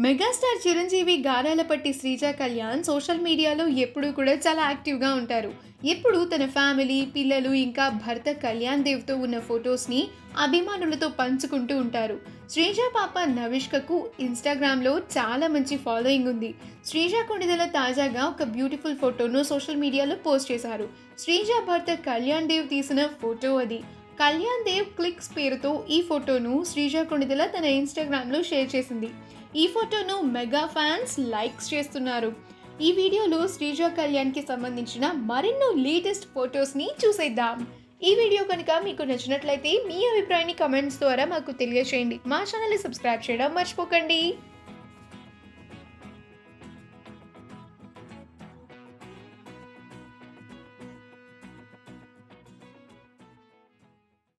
Megastar Chiranjeevi గారాలపట్టి Sreeja Kalyan social మీడియాలో ఎప్పుడూ కూడా చాలా యాక్టివ్గా ఉంటారు. ఎప్పుడు తన ఫ్యామిలీ, పిల్లలు ఇంకా భర్త కళ్యాణ్ దేవ్తో ఉన్న ఫొటోస్ని అభిమానులతో పంచుకుంటూ ఉంటారు. శ్రీజ పాప నవిష్కకు ఇన్స్టాగ్రామ్లో చాలా మంచి ఫాలోయింగ్ ఉంది. శ్రీజ కొణిదెల తాజాగా ఒక బ్యూటిఫుల్ ఫోటోను సోషల్ మీడియాలో పోస్ట్ చేశారు. శ్రీజ భర్త కళ్యాణ్ దేవ్ తీసిన ఫోటో అది. కళ్యాణ్ దేవ్ క్లిక్స్ పేరుతో ఈ ఫోటోను శ్రీజ కొణిదెల తన ఇన్స్టాగ్రామ్లో షేర్ చేసింది. ఈ ఫోటోను మెగా ఫ్యాన్స్ లైక్స్ చేస్తున్నారు. ఈ వీడియోలో శ్రీజ కళ్యాణ్కి సంబంధించిన మరెన్నో లేటెస్ట్ ఫొటోస్ని చూసేద్దాం. ఈ వీడియో కనుక మీకు నచ్చినట్లయితే మీ అభిప్రాయాన్ని కమెంట్స్ ద్వారా మాకు తెలియజేయండి. మా ఛానల్ని సబ్స్క్రైబ్ చేయడం మర్చిపోకండి.